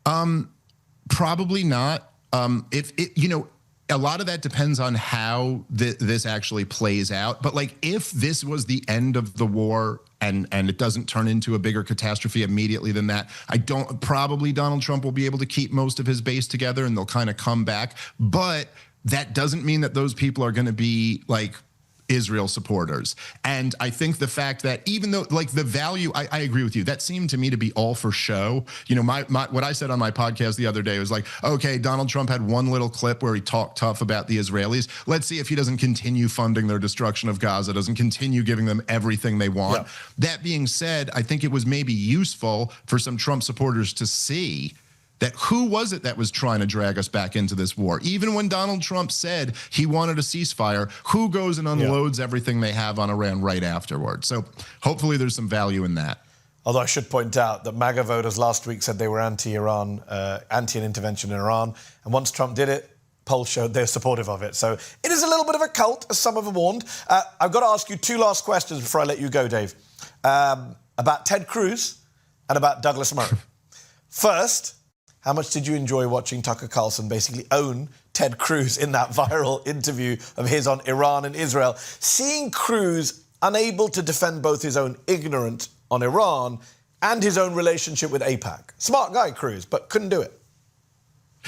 Probably not. If it, a lot of that depends on how this actually plays out. But like, if this was the end of the war and it doesn't turn into a bigger catastrophe immediately than that, probably Donald Trump will be able to keep most of his base together and they'll kind of come back. But that doesn't mean that those people are going to be like Israel supporters. And I think the fact that even though like the value, I agree with you, that seemed to me to be all for show. What I said on my podcast the other day was like, okay, Donald Trump had one little clip where he talked tough about the Israelis. Let's see if he doesn't continue funding their destruction of Gaza, doesn't continue giving them everything they want. Yeah. That being said, I think it was maybe useful for some Trump supporters to see that who was it that was trying to drag us back into this war? Even when Donald Trump said he wanted a ceasefire, who goes and unloads everything they have on Iran right afterwards? So hopefully there's some value in that. Although I should point out that MAGA voters last week said they were anti-Iran, anti an intervention in Iran. And once Trump did it, polls showed they're supportive of it. So it is a little bit of a cult, as some have warned. I've got to ask you two last questions before I let you go, Dave. About Ted Cruz and about Douglas Murray. First, how much did you enjoy watching Tucker Carlson basically own Ted Cruz in that viral interview of his on Iran and Israel? Seeing Cruz unable to defend both his own ignorance on Iran and his own relationship with AIPAC. Smart guy, Cruz, but couldn't do it.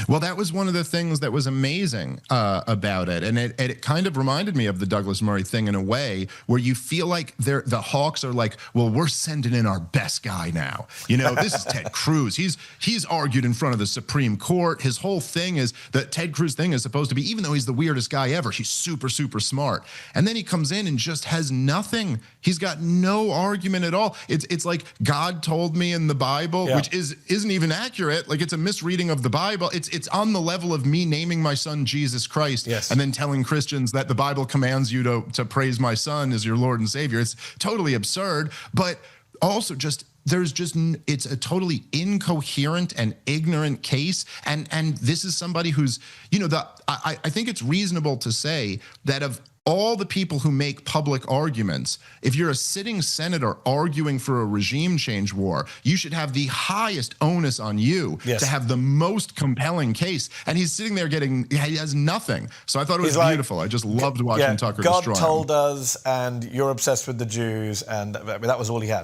Well, that was one of the things that was amazing about it. And it kind of reminded me of the Douglas Murray thing in a way where you feel like the Hawks are like, well, we're sending in our best guy now. This is Ted Cruz. He's argued in front of the Supreme Court. His whole thing is that Ted Cruz thing is supposed to be, even though he's the weirdest guy ever, he's super, super smart. And then he comes in and just has nothing. He's got no argument at all. It's like God told me in the Bible, which isn't even accurate. Like, it's a misreading of the Bible. It's on the level of me naming my son Jesus Christ and then telling Christians that the Bible commands you to praise my son as your Lord and Savior. It's totally absurd, but also it's a totally incoherent and ignorant case. And this is somebody who's, I think it's reasonable to say that of all the people who make public arguments, if you're a sitting senator arguing for a regime change war, you should have the highest onus on you to have the most compelling case. And he's sitting there he has nothing. So I thought it was beautiful. I just loved watching Tucker destroy him. God told us, and you're obsessed with the Jews, and that was all he had.